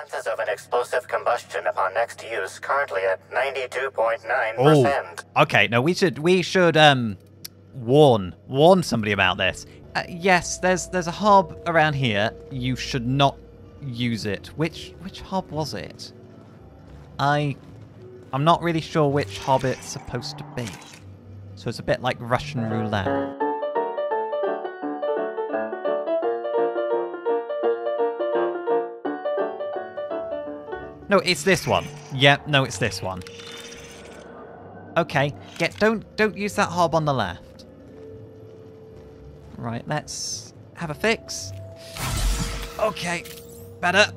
Chances of an explosive combustion upon next use currently at 92.9%. Oh, okay. No, we should warn somebody about this. Yes, there's a hob around here. You should not use it. Which hob was it? I'm not really sure which hob it's supposed to be. So it's a bit like Russian roulette. No, it's this one. Yep, no, it's this one. Okay, don't use that hob on the left. Right, let's have a fix. Okay, better.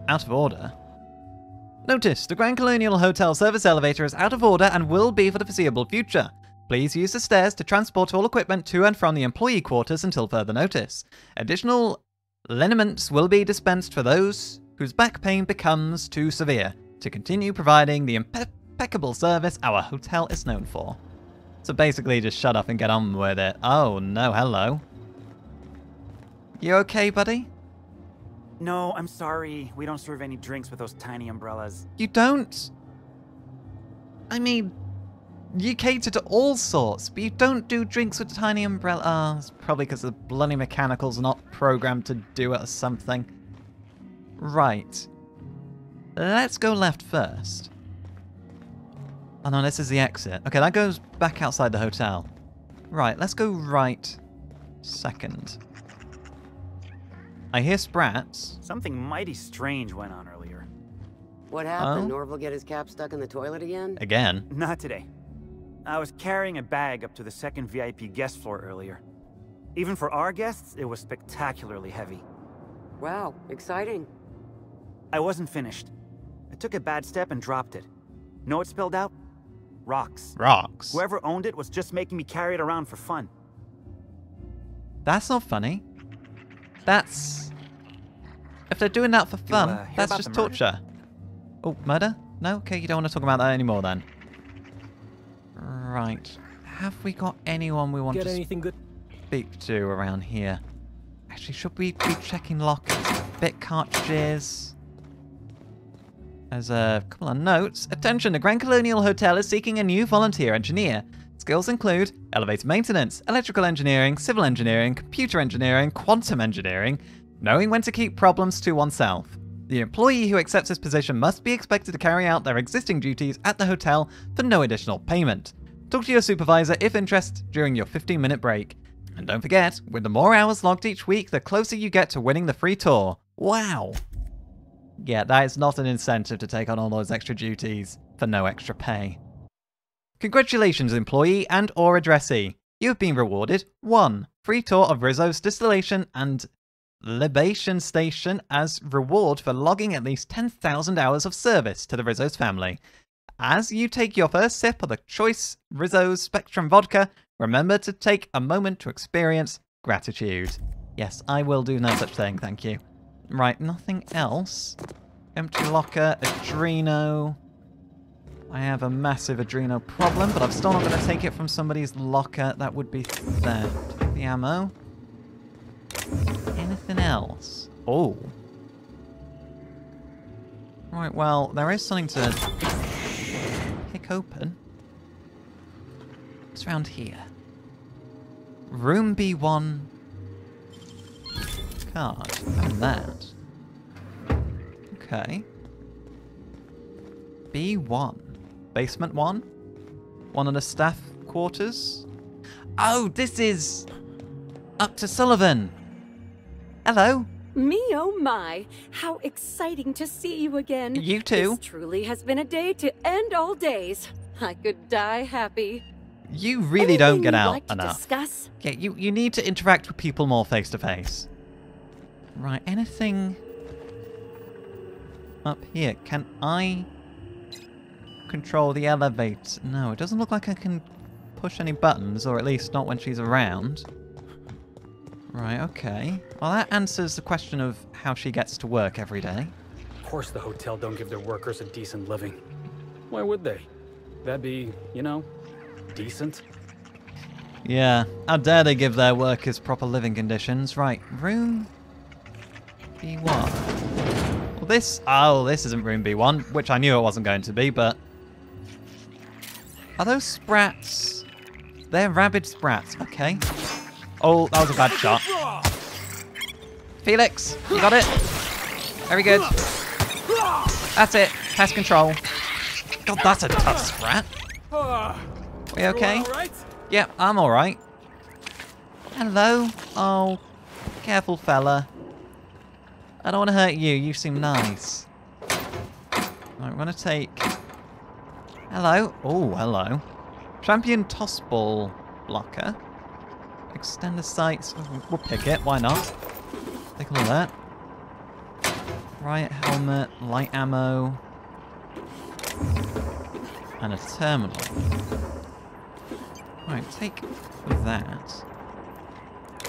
Out of order. Notice, the Grand Colonial Hotel service elevator is out of order and will be for the foreseeable future. Please use the stairs to transport all equipment to and from the employee quarters until further notice. Additional liniments will be dispensed for those whose back pain becomes too severe to continue providing the impeccable service our hotel is known for. So basically just shut up and get on with it. Oh no, hello. You okay, buddy? No, I'm sorry. We don't serve any drinks with those tiny umbrellas. You don't? I mean, you cater to all sorts, but you don't do drinks with tiny umbrella. Oh, it's probably because the bloody mechanicals are not programmed to do it or something. Right. Let's go left first. Oh no, this is the exit. Okay, that goes back outside the hotel. Right, let's go right second. I hear sprats. Something mighty strange went on earlier. What happened? Norval get his cap stuck in the toilet again? Again? Not today. I was carrying a bag up to the second VIP guest floor earlier. Even for our guests, it was spectacularly heavy. Wow, exciting. I wasn't finished. I took a bad step and dropped it. Know what spilled out? Rocks. Rocks? Whoever owned it was just making me carry it around for fun. That's not funny. That's... If they're doing that for fun, that's about just the murder? torture. Oh, murder? No? Okay, you don't want to talk about that anymore then. Right. Have we got anyone we want to speak to around here? Actually, should we be checking lockers? Bit cartridges. There's a couple of notes. Attention, the Grand Colonial Hotel is seeking a new volunteer engineer. Skills include elevator maintenance, electrical engineering, civil engineering, computer engineering, quantum engineering, knowing when to keep problems to oneself. The employee who accepts this position must be expected to carry out their existing duties at the hotel for no additional payment. Talk to your supervisor if interested during your 15-minute break. And don't forget, with the more hours logged each week, the closer you get to winning the free tour. Wow. Yeah, that is not an incentive to take on all those extra duties for no extra pay. Congratulations, employee and or addressee. You have been rewarded 1. Free tour of Rizzo's distillation and libation station as reward for logging at least 10,000 hours of service to the Rizzo's family. As you take your first sip of the choice Rizzo's Spectrum vodka, remember to take a moment to experience gratitude. Yes, I will do no such thing, thank you. Right, nothing else. Empty locker, Adreno. I have a massive Adreno problem, but I'm still not going to take it from somebody's locker. That would be theft. The ammo. Anything else? Oh. Right, well, there is something to pick open. What's around here? Room B1. Card. Having that. Okay. B1. Basement 1? One of the staff quarters? Oh, this is... up to Sullivan. Hello. Me, oh my. How exciting to see you again. You too. This truly has been a day to end all days. I could die happy. You really don't get out like enough. To discuss? Yeah, you need to interact with people more face to face. Right, anything up here? Can I control the elevator? No, it doesn't look like I can push any buttons, or at least not when she's around. Right, okay. Well, that answers the question of how she gets to work every day. Of course the hotel don't give their workers a decent living. Why would they? That'd be, you know, decent. Yeah, how dare they give their workers proper living conditions. Right, room B1. Well, this? Oh, this isn't room B1, which I knew it wasn't going to be, but... Are those sprats? They're rabid sprats, okay. Oh, that was a bad shot. Felix, you got it? Very good. That's it. Pest control. God, that's a tough sprat. We okay? Yeah, I'm alright. Hello? Oh, careful, fella. I don't want to hurt you. You seem nice. Right, we're going to take... Hello. Oh, hello. Champion toss ball blocker. Extend the sights. We'll pick it. Why not? Take a look at that. Riot helmet, light ammo. And a terminal. Right, take that.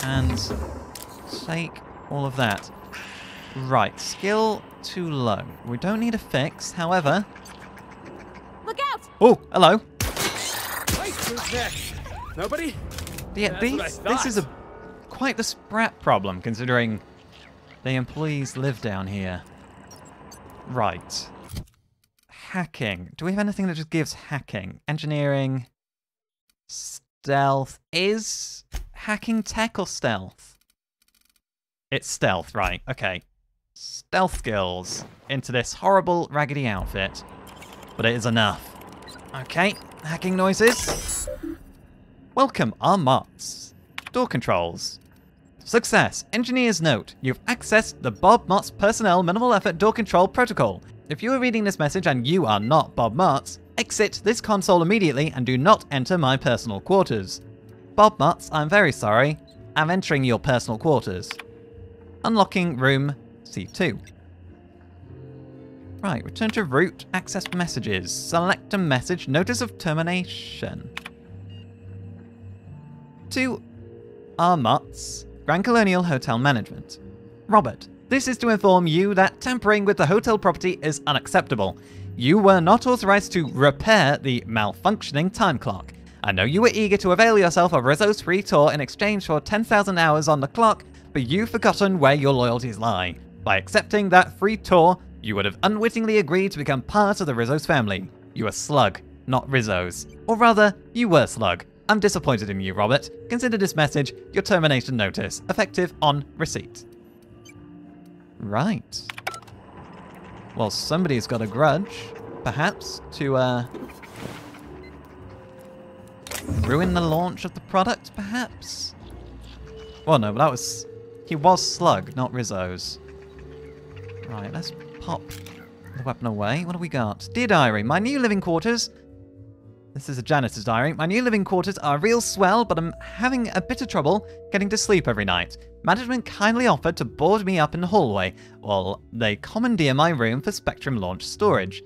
And take all of that. Right, skill too low. We don't need a fix, however... Look out! Oh, hello. Who's next? Nobody? Yeah, this is quite the sprat problem, considering the employees live down here. Right. Hacking. Do we have anything that just gives hacking? Engineering. Stealth. Is hacking tech or stealth? It's stealth, right. Okay. Stealth skills into this horrible, raggedy outfit. But it is enough. Okay. Hacking noises. Welcome, our Motts. Door controls. Success. Engineer's note. You've accessed the Bob Mott's personnel minimal effort door control protocol. If you are reading this message and you are not Bob Mott's, exit this console immediately and do not enter my personal quarters. Bob Mott's, I'm very sorry. I'm entering your personal quarters. Unlocking room C2. Right, return to root, access messages. Select a message, notice of termination. To our Motts, Grand Colonial Hotel Management. Robert, this is to inform you that tampering with the hotel property is unacceptable. You were not authorized to repair the malfunctioning time clock. I know you were eager to avail yourself of Rizzo's free tour in exchange for 10,000 hours on the clock, but you've forgotten where your loyalties lie. By accepting that free tour, you would have unwittingly agreed to become part of the Rizzo's family. You are Slug, not Rizzo's. Or rather, you were Slug. I'm disappointed in you, Robert. Consider this message your termination notice, effective on receipt. Right. Well, somebody's got a grudge, perhaps, to, ruin the launch of the product, perhaps? Well, no, but that was... He was Slug, not Rizzo's. Right, let's pop the weapon away. What do we got? Dear Diary, my new living quarters... This is a janitor's diary. My new living quarters are real swell, but I'm having a bit of trouble getting to sleep every night. Management kindly offered to board me up in the hallway, while they commandeer my room for Spectrum launch storage.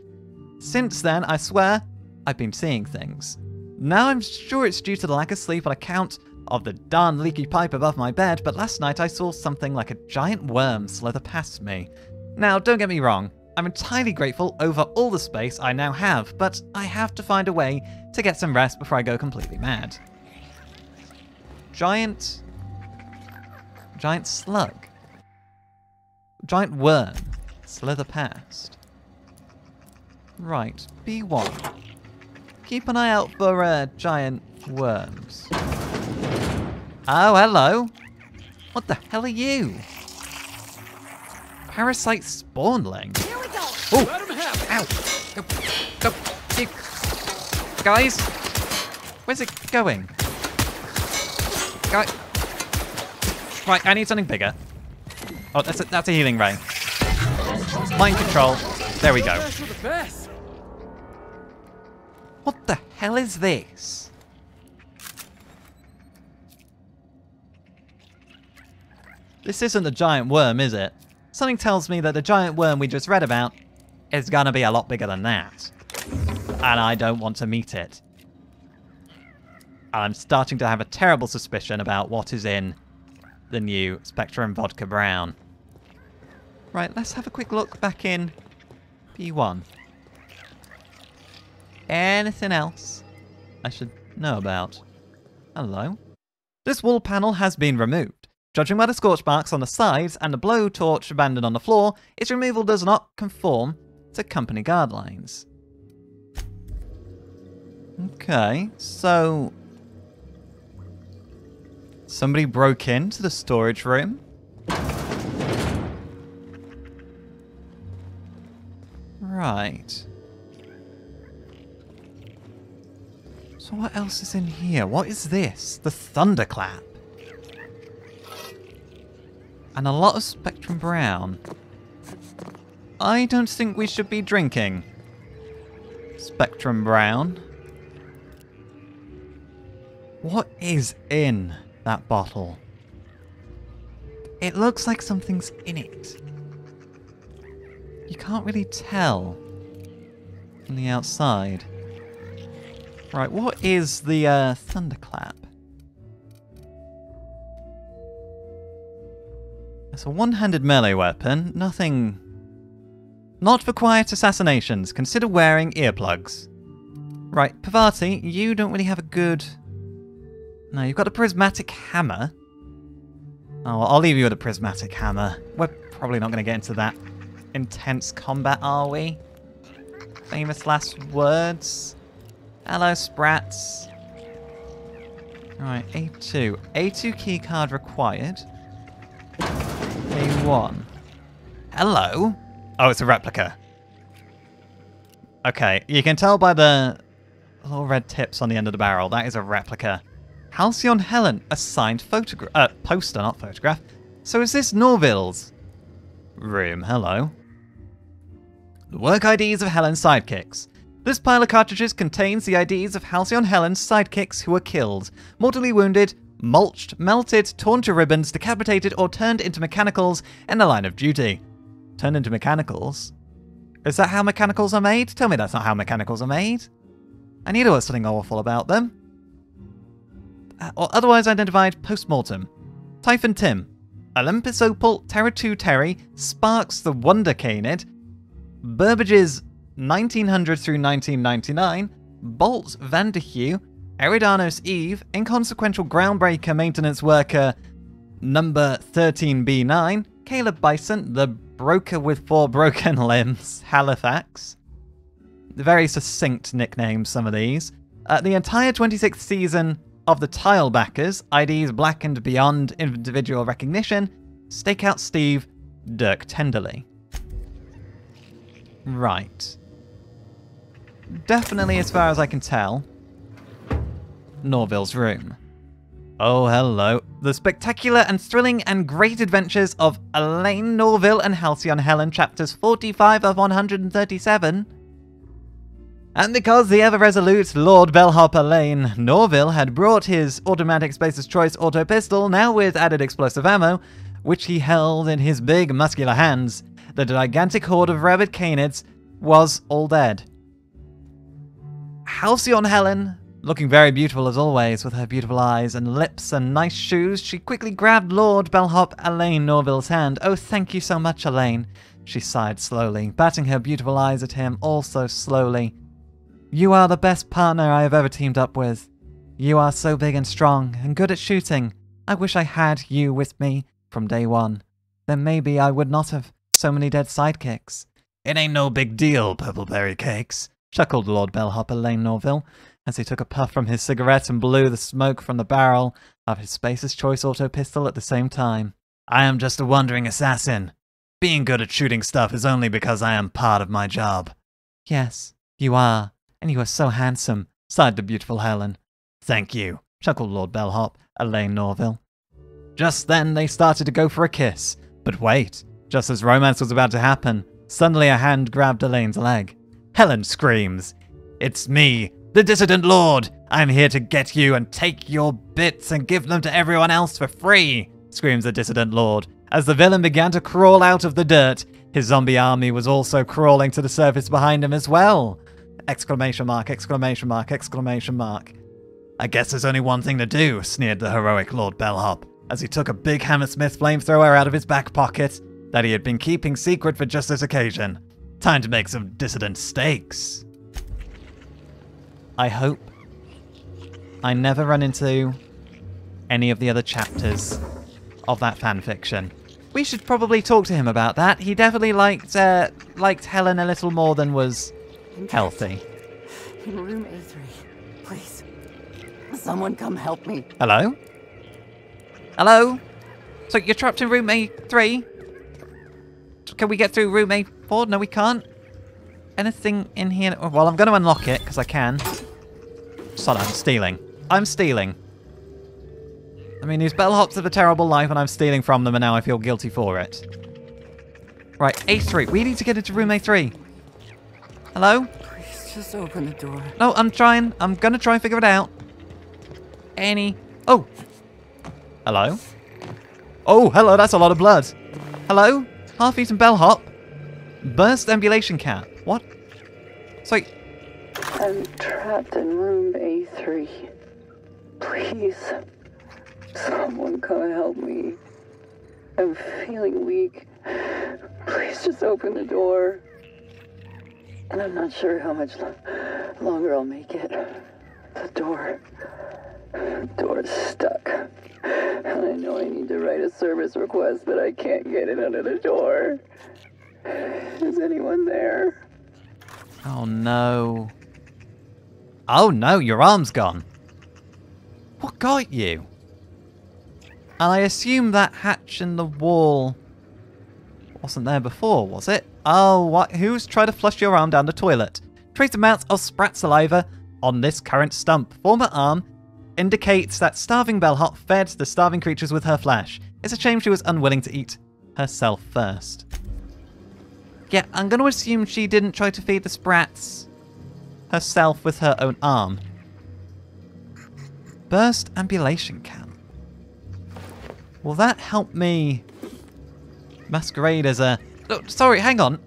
Since then, I swear, I've been seeing things. Now I'm sure it's due to the lack of sleep on account of the darn leaky pipe above my bed, but last night I saw something like a giant worm slither past me. Now, don't get me wrong, I'm entirely grateful over all the space I now have, but I have to find a way to get some rest before I go completely mad. Giant slug. Giant worm. Slither past. Right, B1. Keep an eye out for giant worms. Oh, hello. What the hell are you? Parasite spawnling. Here we go. Oh! Let him have it. Ow! Go! You. Guys! Where's it going? Right, I need something bigger. Oh, that's a healing ray. Mind control. There we go. What the hell is this? This isn't the giant worm, is it? Something tells me that the giant worm we just read about is gonna be a lot bigger than that. And I don't want to meet it. I'm starting to have a terrible suspicion about what is in the new Spectrum Vodka Brown. Right, let's have a quick look back in P1. Anything else I should know about? Hello? This wall panel has been removed. Judging by the scorch marks on the sides and the blowtorch abandoned on the floor, its removal does not conform to company guidelines. Okay, so somebody broke into the storage room. Right. So what else is in here? What is this? The thunderclap. And a lot of Spectrum Brown. I don't think we should be drinking Spectrum Brown. What is in that bottle? It looks like something's in it. You can't really tell from the outside. Right, what is the thunderclap? It's a one-handed melee weapon. Nothing... Not for quiet assassinations. Consider wearing earplugs. Right, Pavati, you don't really have a good... No, you've got a prismatic hammer. Oh, I'll leave you with a prismatic hammer. We're probably not going to get into that intense combat, are we? Famous last words. Hello, Sprats. Right, A2. A2 keycard required. A1. Hello? Oh, it's a replica. Okay, you can tell by the little red tips on the end of the barrel. That is a replica. Halcyon Helen, a signed photograph. Poster, not photograph. So is this Norville's room? Hello. The work IDs of Helen's sidekicks. This pile of cartridges contains the IDs of Halcyon Helen's sidekicks who were killed, mortally wounded, mulched, melted, torn to ribbons, decapitated, or turned into mechanicals in the line of duty. Turned into mechanicals? Is that how mechanicals are made? Tell me that's not how mechanicals are made. I knew there was something awful about them. Or otherwise identified post-mortem. Typhon Tim, Olympus Opal, Terra 2 Terry, Sparks the Wonder Canid, Burbage's 1900 through 1999, Bolt Vanderhue, Eridanos Eve, Inconsequential Groundbreaker Maintenance Worker number 13B9, Caleb Bison, the Broker with 4 Broken Limbs, Halifax. Very succinct nicknames, some of these. The entire 26th season of the Tilebackers, IDs blackened beyond individual recognition, Stakeout Steve, Dirk Tenderly. Right. Definitely, as far as I can tell, Norville's room. Oh, hello. The spectacular and thrilling and great adventures of Elaine Norville and Halcyon Helen, chapters 45 of 137. And because the ever-resolute Lord Bellhop Elaine Norville had brought his automatic Spacer's Choice auto pistol, now with added explosive ammo, which he held in his big muscular hands, the gigantic horde of rabid canids was all dead. Halcyon Helen, looking very beautiful as always, with her beautiful eyes and lips and nice shoes, she quickly grabbed Lord Bellhop Elaine Norville's hand. Oh, thank you so much, Elaine, she sighed slowly, batting her beautiful eyes at him also slowly. You are the best partner I have ever teamed up with. You are so big and strong and good at shooting. I wish I had you with me from day one. Then maybe I would not have so many dead sidekicks. It ain't no big deal, Purpleberry Cakes, chuckled Lord Bellhop Elaine Norville, as he took a puff from his cigarette and blew the smoke from the barrel of his Spacer's Choice auto pistol at the same time. I am just a wandering assassin. Being good at shooting stuff is only because I am part of my job. Yes, you are. And you are so handsome, sighed the beautiful Helen. Thank you, chuckled Lord Bellhop, Elaine Norville. Just then they started to go for a kiss. But wait, just as romance was about to happen, suddenly a hand grabbed Elaine's leg. Helen screams, "It's me, the Dissident Lord! I'm here to get you and take your bits and give them to everyone else for free!" screams the Dissident Lord. As the villain began to crawl out of the dirt, his zombie army was also crawling to the surface behind him as well. Exclamation mark, exclamation mark, exclamation mark. I guess there's only one thing to do, sneered the heroic Lord Bellhop, as he took a big Hammersmith flamethrower out of his back pocket that he had been keeping secret for just this occasion. Time to make some dissident steaks. I hope I never run into any of the other chapters of that fan fiction. We should probably talk to him about that. He definitely liked Helen a little more than was healthy. In room A3, please. Someone come help me. Hello? Hello? So you're trapped in room A3? Can we get through room A4? No, we can't. Anything in here? Well, I'm going to unlock it, because I can. Son, I'm stealing. I'm stealing. I mean, these bellhops have a terrible life, and I'm stealing from them, and now I feel guilty for it. Right, A3. We need to get into room A3. Hello? Please, just open the door. No, I'm trying. I'm going to try and figure it out. Oh. Hello? Oh, hello, that's a lot of blood. Hello? Half-eaten bellhop? Burst ambulation cat. What? Sorry. I'm trapped in room A3. Please, someone come help me. I'm feeling weak. Please just open the door. And I'm not sure how much longer I'll make it. The door's stuck. And I know I need to write a service request, but I can't get it under the door. Is anyone there? Oh no. Oh no, your arm's gone. What got you? And I assume that hatch in the wall wasn't there before, was it? Oh, what? Who's tried to flush your arm down the toilet? Trace amounts of sprat saliva on this current stump. Former arm indicates that starving bellhop fed the starving creatures with her flesh. It's a shame she was unwilling to eat herself first. Yeah, I'm going to assume she didn't try to feed the sprats herself with her own arm. Burst ambulation can. Will that help me masquerade as a... Oh, sorry, hang on.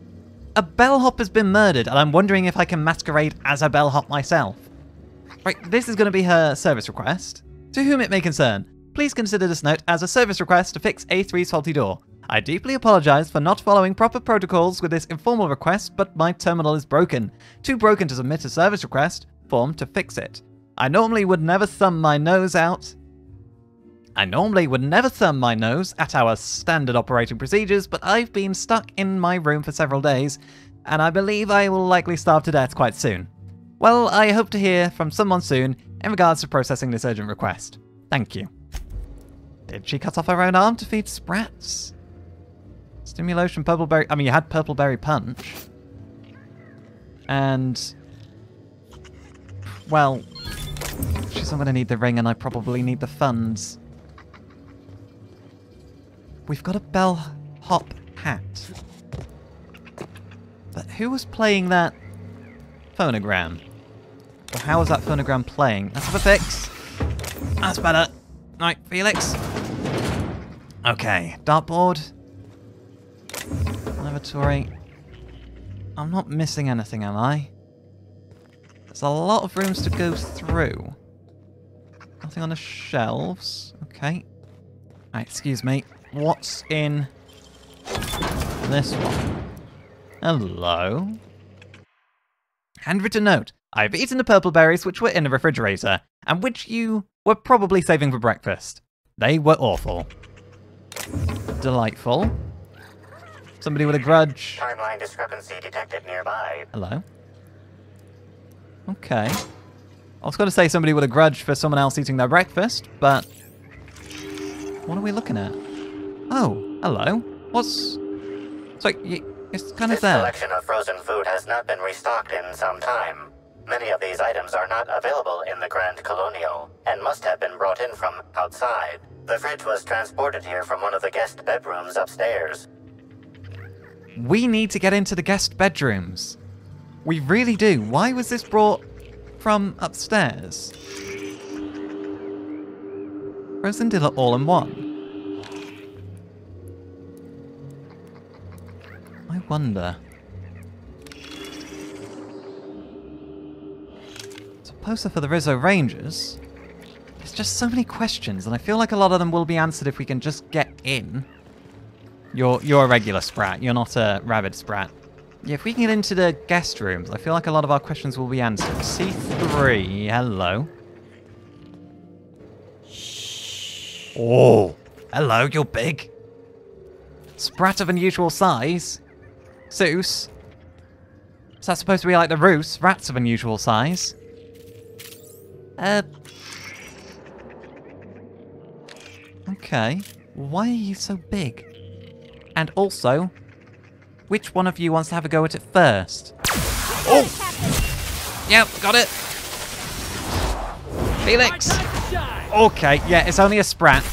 A bellhop has been murdered, and I'm wondering if I can masquerade as a bellhop myself. Right, this is going to be her service request. To whom it may concern, please consider this note as a service request to fix A3's faulty door. I deeply apologize for not following proper protocols with this informal request, but my terminal is broken. Too broken to submit a service request form to fix it. I normally would never thumb my nose at our standard operating procedures, but I've been stuck in my room for several days, and I believe I will likely starve to death quite soon. Well, I hope to hear from someone soon in regards to processing this urgent request. Thank you. Did she cut off her own arm to feed sprats? Stimulation, purple berry... I mean, you had purple berry punch. And... well... she's not going to need the ring, and I probably need the funds. We've got a bellhop hat. But who was playing that phonogram? Or how was that phonogram playing? Let's have a fix. That's better. Right, Felix. Okay, dartboard. Lavatory. I'm not missing anything, am I? There's a lot of rooms to go through. Nothing on the shelves. Okay. Right, excuse me. What's in this one? Hello? Handwritten note. I've eaten the purple berries which were in the refrigerator, and which you were probably saving for breakfast. They were awful. Delightful. Somebody with a grudge. Timeline discrepancy detected nearby. Hello? Okay. I was going to say somebody with a grudge for someone else eating their breakfast, but... what are we looking at? Oh, hello. What's... sorry, it's kind of there. This collection of frozen food has not been restocked in some time. Many of these items are not available in the Grand Colonial, and must have been brought in from outside. The fridge was transported here from one of the guest bedrooms upstairs. We need to get into the guest bedrooms. We really do. Why was this brought from upstairs? Frozen dinner all in one. I wonder. It's a poster for the Rizzo Rangers. There's just so many questions, and I feel like a lot of them will be answered if we can just get in. You're a regular sprat. You're not a rabid sprat. Yeah, if we can get into the guest rooms, I feel like a lot of our questions will be answered. C3, hello. Shh. Oh, Hello, you're big. Sprat of unusual size. Zeus. Is that supposed to be like the Roos? Rats of unusual size. Okay. Why are you so big? And also, which one of you wants to have a go at it first? Oh! Yep, got it. Felix! Okay, yeah, it's only a sprat.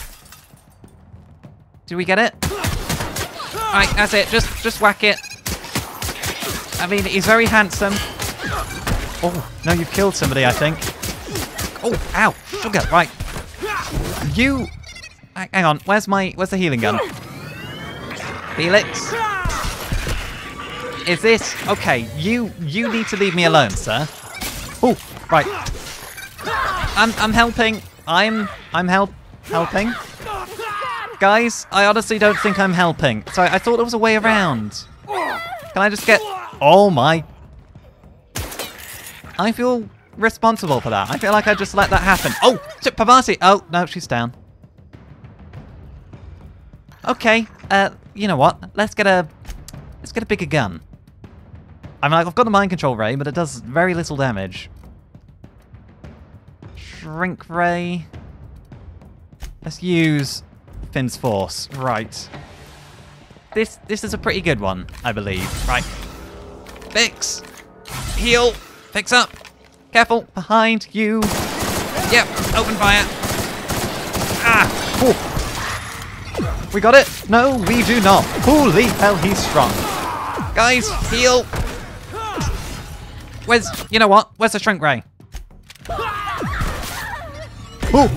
Do we get it? Right, that's it. Just whack it. I mean, he's very handsome. Oh, no, you've killed somebody, I think. Oh, ow. Sugar, right. You... Hang on, where's the healing gun? Felix? Is this... Okay, you need to leave me alone, sir. Oh, right. I'm helping. I'm helping. Guys, I honestly don't think I'm helping. Sorry, I thought there was a way around. Can I just get... Oh my... I feel responsible for that. I feel like I just let that happen. Oh, Pavati. Oh, no, she's down. Okay, you know what? Let's get a bigger gun. I mean, like, I've got the mind control ray, but it does very little damage. Shrink ray. Let's use Finn's force. Right. This is a pretty good one, I believe. Right. Fix. Heal. Fix up. Careful. Behind you. Yep. Open fire. Ah. Oh. We got it? No, we do not. Holy hell, he's strong. Guys, heal. You know what? Where's the shrink ray? Oh.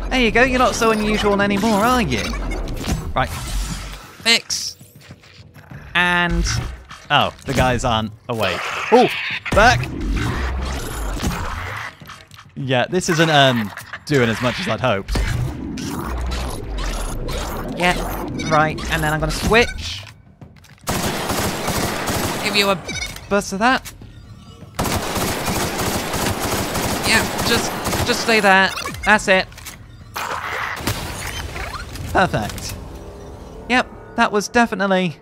There you go. You're not so unusual anymore, are you? Right. Fix. And... Oh, the guys aren't awake. Oh, back. Yeah, this isn't doing as much as I'd hoped. Yeah, right. And then I'm going to switch. Give you a burst of that. Yeah, just stay there. That's it. Perfect. Yep, that was definitely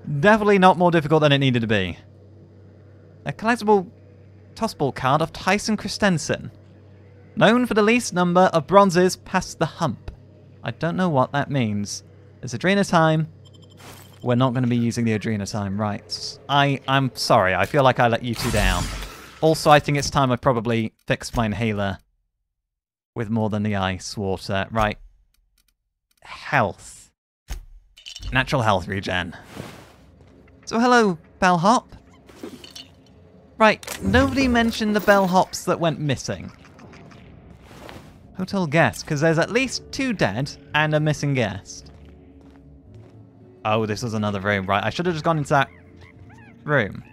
not more difficult than it needed to be. A collectible tossball card of Tyson Christensen. Known for the least number of bronzes past the hump. I don't know what that means. It's Adrena time. We're not going to be using the Adrena time, right? I'm sorry, I feel like I let you two down. Also, I think it's time I probably fixed my inhaler with more than the ice water. Right. Health. Natural health regen. So hello, Bellhop. Right, nobody mentioned the Bellhops that went missing. Hotel guest, because there's at least 2 dead and a missing guest. Oh, this was another room. Right, I should have just gone into that room.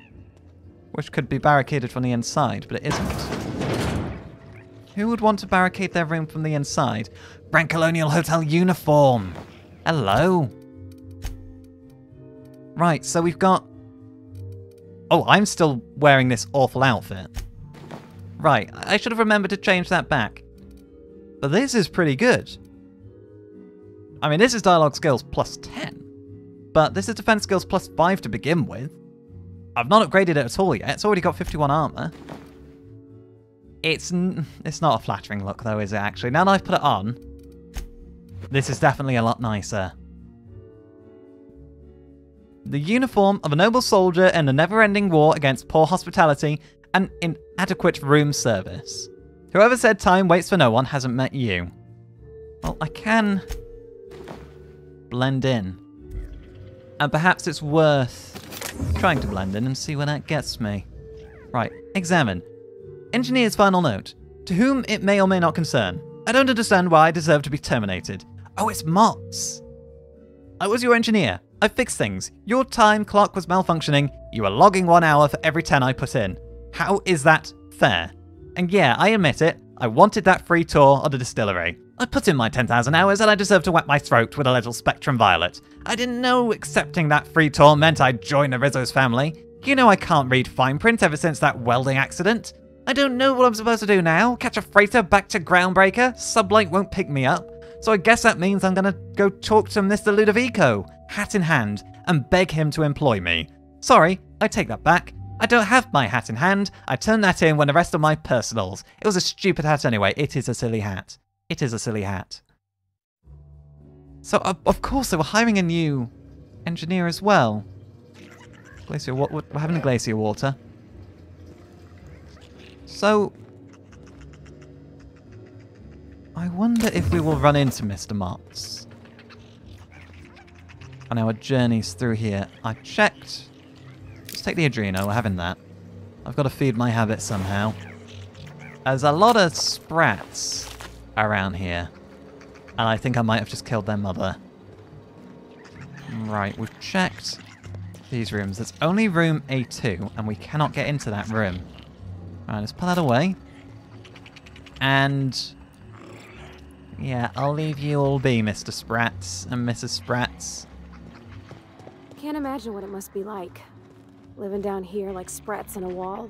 Which could be barricaded from the inside, but it isn't. Who would want to barricade their room from the inside? Grand Colonial Hotel uniform. Hello. Right, so we've got... Oh, I'm still wearing this awful outfit. Right, I should have remembered to change that back. But this is pretty good. I mean, this is dialogue skills plus 10. But this is defense skills plus 5 to begin with. I've not upgraded it at all yet. It's already got 51 armor. It's not a flattering look, though, is it, actually? Now that I've put it on, this is definitely a lot nicer. The uniform of a noble soldier in the never-ending war against poor hospitality and inadequate room service. Whoever said time waits for no one hasn't met you. Well, I can blend in. And perhaps it's worth trying to blend in and see where that gets me. Right, examine. Engineer's final note. To whom it may or may not concern. I don't understand why I deserve to be terminated. Oh, it's Mott's. I was your engineer. I fixed things. Your time clock was malfunctioning. You were logging 1 hour for every 10 I put in. How is that fair? And yeah, I admit it. I wanted that free tour of the distillery. I put in my 10,000 hours and I deserve to wet my throat with a little Spectrum Violet. I didn't know accepting that free tour meant I'd join the Rizzo's family. You know I can't read fine print ever since that welding accident. I don't know what I'm supposed to do now. Catch a freighter back to Groundbreaker? Sublight won't pick me up. So I guess that means I'm gonna go talk to Mr. Ludovico, hat in hand, and beg him to employ me. Sorry, I take that back. I don't have my hat in hand. I turned that in when the rest of my personals. It was a stupid hat anyway. It is a silly hat. It is a silly hat. So, of course, they were hiring a new engineer as well. Glacier water. We're having a glacier water. So, I wonder if we will run into Mr. Motts on our journeys through here. I checked. Let's take the Adreno. We're having that. I've got to feed my habit somehow. There's a lot of sprats around here. And I think I might have just killed their mother. Right, we've checked these rooms. There's only room A2, and we cannot get into that room. Right, let's pull that away. And yeah, I'll leave you all be, Mr. Sprats and Mrs. Sprats. Can't imagine what it must be like. Living down here like sprats on a wall.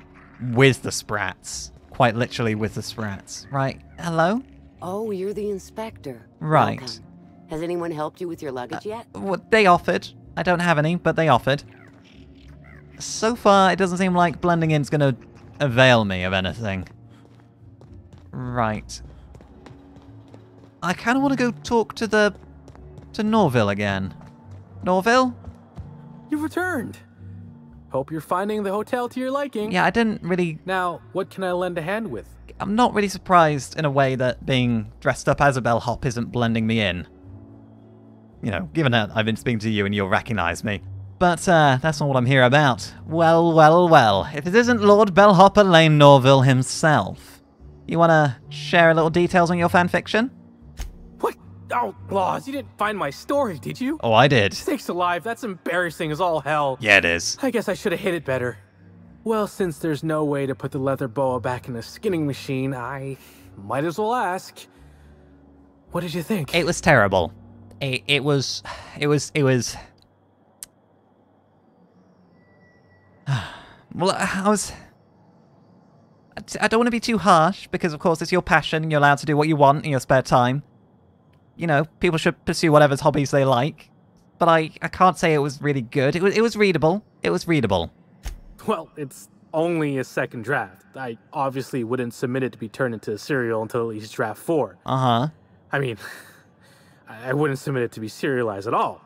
With the sprats. Quite literally with the sprats. Right, hello? Oh, you're the inspector. Right. Welcome. Has anyone helped you with your luggage yet? Well, they offered. I don't have any, but they offered. So far, it doesn't seem like blending in's gonna avail me of anything. Right. I kind of want to go talk to Norville again. Norville? You've returned. Hope you're finding the hotel to your liking. Yeah, I didn't really... Now, what can I lend a hand with? I'm not really surprised in a way that being dressed up as a bellhop isn't blending me in. You know, given that I've been speaking to you and you'll recognize me. But that's not what I'm here about. Well, well, well. If it isn't Lord Bellhop Elaine Norville himself. You want to share a little details on your fanfiction? What? Oh, Laws, you didn't find my story, did you? Oh, I did. Sakes alive, that's embarrassing as all hell. Yeah, it is. I guess I should have hid it better. Well, since there's no way to put the leather boa back in the skinning machine, I might as well ask. What did you think? It was terrible. It was... Well, I don't want to be too harsh, because of course it's your passion and you're allowed to do what you want in your spare time. You know, people should pursue whatever hobbies they like. But I can't say it was really good. It was readable. It was readable. Well, it's only a second draft. I obviously wouldn't submit it to be turned into a serial until at least draft 4. Uh-huh. I mean, I wouldn't submit it to be serialized at all.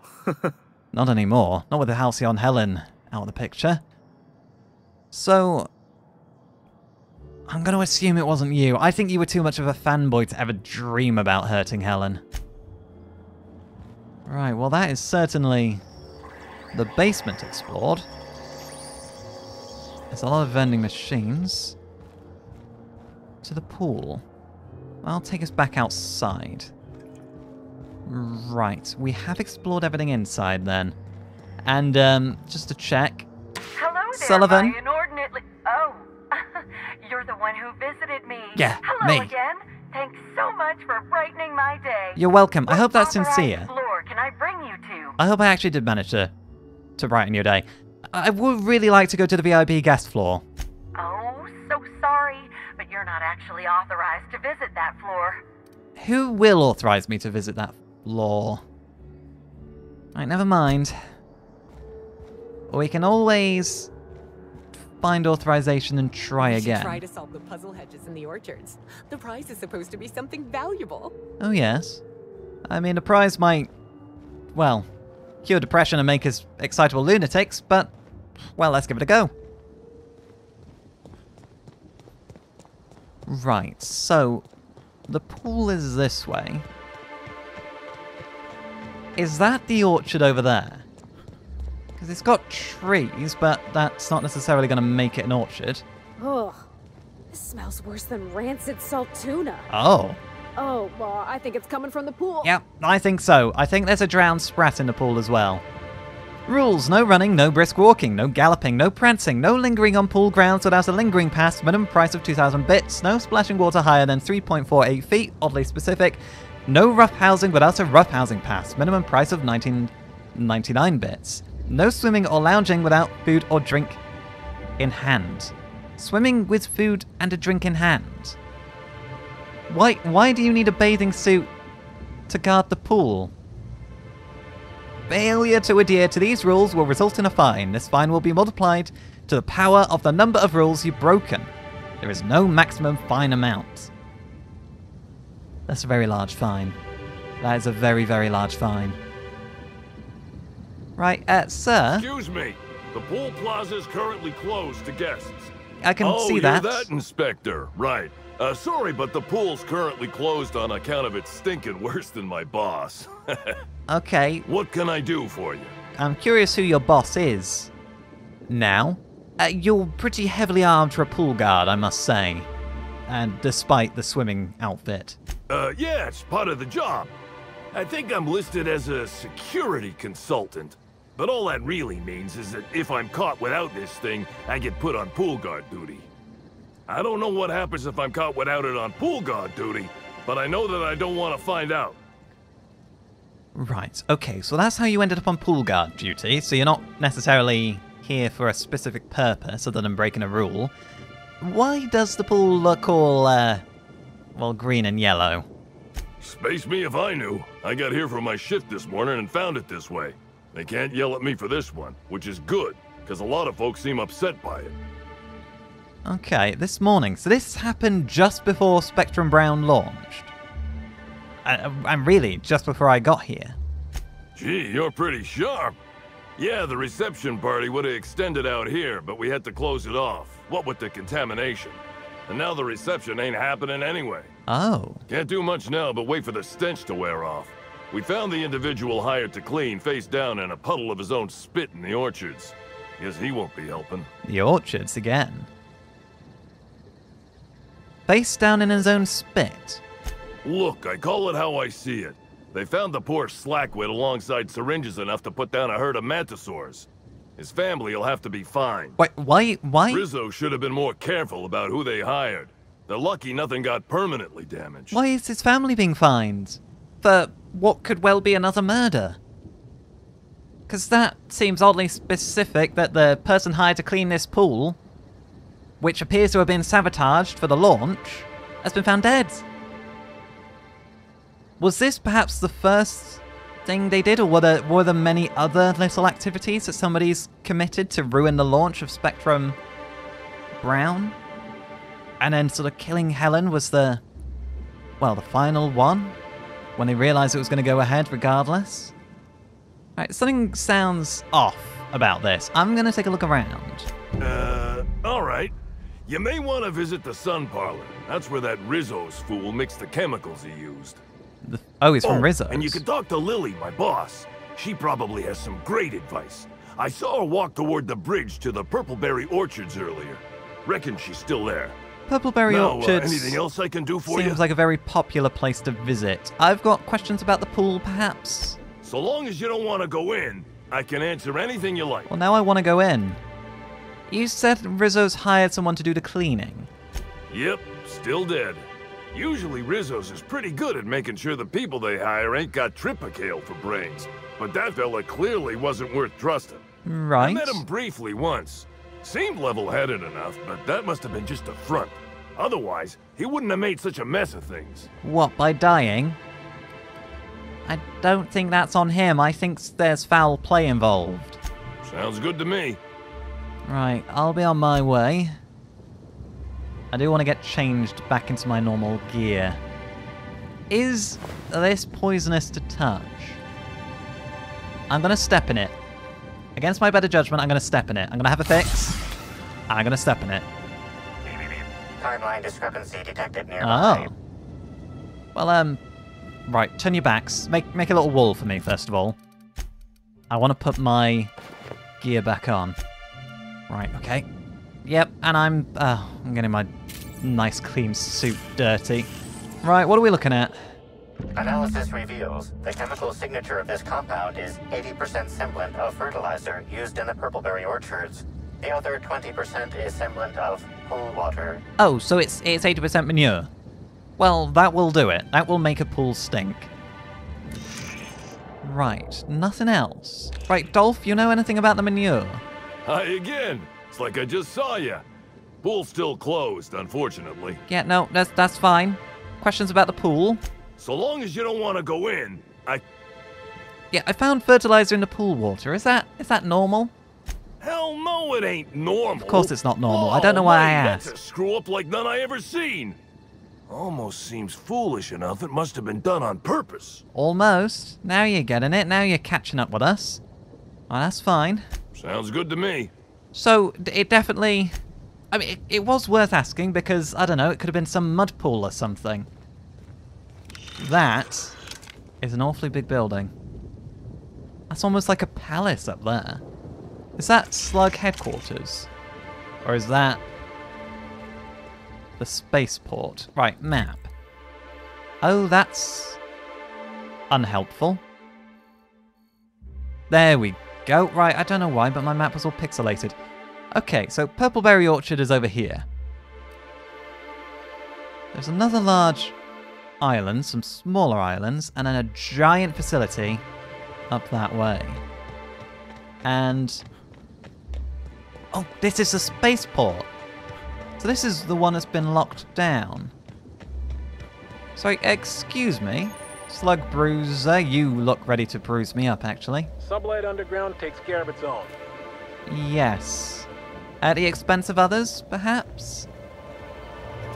Not anymore. Not with the Halcyon Helen out of the picture. So, I'm going to assume it wasn't you. I think you were too much of a fanboy to ever dream about hurting Helen. Right, well that is certainly the basement explored. There's a lot of vending machines. To the pool. I'll take us back outside. Right, we have explored everything inside then. And, just to check. Hello there, Sullivan? my inordinately... Oh, you're the one who visited me. Yeah, Hello me. again. Thanks so much for brightening my day. You're welcome. I hope that's What authorized sincere. floor can I bring you to? I hope I actually did manage to brighten your day. I would really like to go to the VIP guest floor. Oh, so sorry, but you're not actually authorized to visit that floor. Who will authorize me to visit that floor? Right, never mind. We can always find authorization and try again. Try to solve the puzzle hedges in the orchards. The prize is supposed to be something valuable. Oh, yes. I mean, the prize might, well, cure depression and make us excitable lunatics, but, well, let's give it a go. Right, so the pool is this way. Is that the orchard over there? Because it's got trees, but that's not necessarily going to make it an orchard. Ugh. This smells worse than rancid salt tuna. Oh. Oh, well, I think it's coming from the pool. Yep, I think so. I think there's a drowned sprat in the pool as well. Rules: no running, no brisk walking, no galloping, no prancing, no lingering on pool grounds without a lingering pass, minimum price of 2,000 bits, no splashing water higher than 3.48 feet, oddly specific, no rough housing without a rough housing pass, minimum price of 19.99 bits, no swimming or lounging without food or drink in hand. Swimming with food and a drink in hand. Why do you need a bathing suit to guard the pool. Failure to adhere to these rules will result in a fine. This fine will be multiplied to the power of the number of rules you've broken. There is no maximum fine amount. That's a very large fine. That is a very, very large fine. Right, sir? Excuse me. The pool plaza is currently closed to guests. I can see that. Oh, you're that inspector. Right. Sorry, but the pool's currently closed on account of it stinking worse than my boss. Okay. What can I do for you? I'm curious who your boss is. Now? You're pretty heavily armed for a pool guard, I must say. And despite the swimming outfit. Yeah, it's part of the job. I think I'm listed as a security consultant. But all that really means is that if I'm caught without this thing, I get put on pool guard duty. I don't know what happens if I'm caught without it on pool guard duty, but I know that I don't want to find out. Right, okay, so that's how you ended up on pool guard duty, so you're not necessarily here for a specific purpose other than breaking a rule. Why does the pool look all, well, green and yellow? Space me if I knew. I got here for my shift this morning and found it this way. They can't yell at me for this one, which is good, because a lot of folks seem upset by it. Okay, this morning. So this happened just before Spectrum Brown launched. And really, just before I got here. Gee, you're pretty sharp. Yeah, the reception party would have extended out here, but we had to close it off. What with the contamination. And now the reception ain't happening anyway. Oh. Can't do much now but wait for the stench to wear off. We found the individual hired to clean face down in a puddle of his own spit in the orchards. Guess he won't be helping. The orchards again. Face down in his own spit. Look, I call it how I see it. They found the poor slackwit alongside syringes enough to put down a herd of mantisaurs. His family will have to be fined. Wait, why? Rizzo should have been more careful about who they hired. They're lucky nothing got permanently damaged. Why is his family being fined? For what could well be another murder? Because that seems oddly specific that the person hired to clean this pool, which appears to have been sabotaged for the launch, has been found dead. Was this perhaps the first thing they did, or were there many other little activities that somebody's committed to ruin the launch of Spectrum Brown? And then sort of killing Helen was the final one? When they realized it was going to go ahead regardless? Right, something sounds off about this. I'm going to take a look around. Alright. You may want to visit the sun parlor. That's where that Rizzo's fool mixed the chemicals he used. He's from Rizzo's. And you can talk to Lily, my boss. She probably has some great advice. I saw her walk toward the bridge to the Purpleberry Orchards earlier. Reckon she's still there. Purpleberry Orchards. Anything else I can do for you? Seems like a very popular place to visit. I've got questions about the pool, perhaps. So long as you don't want to go in, I can answer anything you like. Well, now I want to go in. You said Rizzo's hired someone to do the cleaning. Yep, still dead. Usually Rizzo's is pretty good at making sure the people they hire ain't got triplicale for brains. But that fella clearly wasn't worth trusting. Right. I met him briefly once. Seemed level-headed enough, but that must have been just a front. Otherwise, he wouldn't have made such a mess of things. What, by dying? I don't think that's on him. I think there's foul play involved. Sounds good to me. Right, I'll be on my way. I do want to get changed back into my normal gear. Is this poisonous to touch? I'm going to step in it. Against my better judgment, I'm going to step in it. I'm going to have a fix, and I'm going to step in it. Timeline discrepancy detected nearby. Oh. Well, right, turn your backs. Make a little wall for me, first of all. I want to put my gear back on. Right, okay. Yep, and I'm getting my nice clean suit dirty. Right, what are we looking at? Analysis reveals the chemical signature of this compound is 80% semblant of fertilizer used in the Purpleberry Orchards. The other 20% is semblant of pool water. Oh, so it's 80% manure. Well, that will do it. That will make a pool stink. Right, nothing else. Right, Dolph, you know anything about the manure? Hi again. It's like I just saw you. Pool's still closed, unfortunately. Yeah, no, that's fine. Questions about the pool? So long as you don't want to go in, Yeah, I found fertilizer in the pool water. Is that normal? Hell no, it ain't normal. Of course it's not normal. I don't know why I asked. That's a screw-up like none I ever seen. Almost seems foolish enough it must have been done on purpose. Almost. Now you're getting it. Now you're catching up with us. Oh, that's fine. Sounds good to me. So, it definitely... I mean, it was worth asking because, I don't know, it could have been some mud pool or something. That is an awfully big building. That's almost like a palace up there. Is that Slug headquarters? Or is that the spaceport? Right, map. Oh, that's unhelpful. There we go. Right, I don't know why, but my map was all pixelated. Okay, so Purpleberry Orchard is over here. There's another large island, some smaller islands, and then a giant facility up that way. And... oh, this is a spaceport. So this is the one that's been locked down. Sorry, excuse me. Slug Bruiser, you look ready to bruise me up, actually. Sublight Underground takes care of its own. Yes. At the expense of others, perhaps?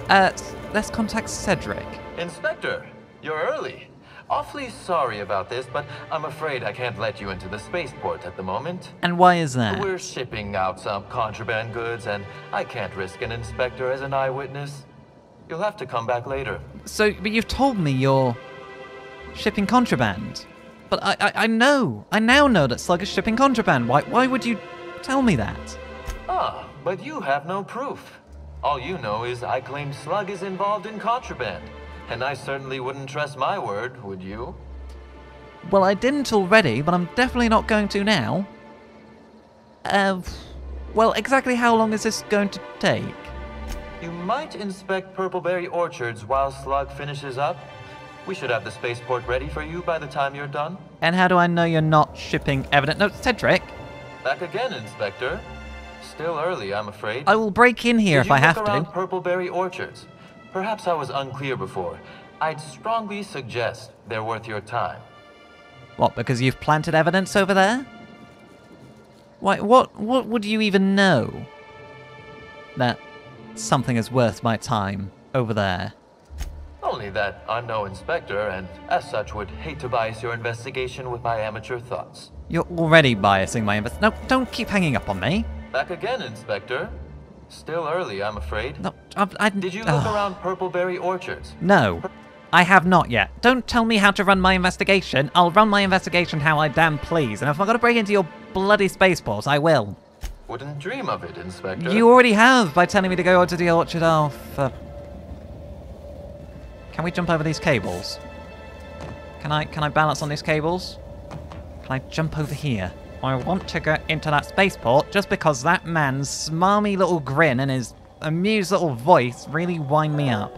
Let's contact Cedric. Inspector, you're early. Awfully sorry about this, but I'm afraid I can't let you into the spaceport at the moment. And why is that? We're shipping out some contraband goods, and I can't risk an inspector as an eyewitness. You'll have to come back later. So, but you've told me you're shipping contraband. But I know. I now know that Slug is shipping contraband. Why would you tell me that? Ah, but you have no proof. All you know is I claim Slug is involved in contraband. And I certainly wouldn't trust my word, would you? Well, I didn't already, but I'm definitely not going to now. Well, exactly how long is this going to take? You might inspect Purpleberry Orchards while Slug finishes up. We should have the spaceport ready for you by the time you're done. And how do I know you're not shipping evidence? No, Cedric. Back again, Inspector. Still early, I'm afraid. I will break in here if I have to. Did you look around Purpleberry Orchards? Perhaps I was unclear before. I'd strongly suggest they're worth your time. What, because you've planted evidence over there? Why, what would you even know that something is worth my time over there? Only that I'm no inspector, and as such would hate to bias your investigation with my amateur thoughts. You're already biasing my No, don't keep hanging up on me. Back again, Inspector. Still early, I'm afraid. No, Did you look around Purpleberry Orchards? No, I have not yet. Don't tell me how to run my investigation. I'll run my investigation how I damn please, and if I've got to break into your bloody spaceport, I will. Wouldn't dream of it, Inspector. You already have by telling me to go to the orchard. Oh, Can we jump over these cables? Can I balance on these cables? Can I jump over here? I want to get into that spaceport just because that man's smarmy little grin and his amused little voice really wind me up.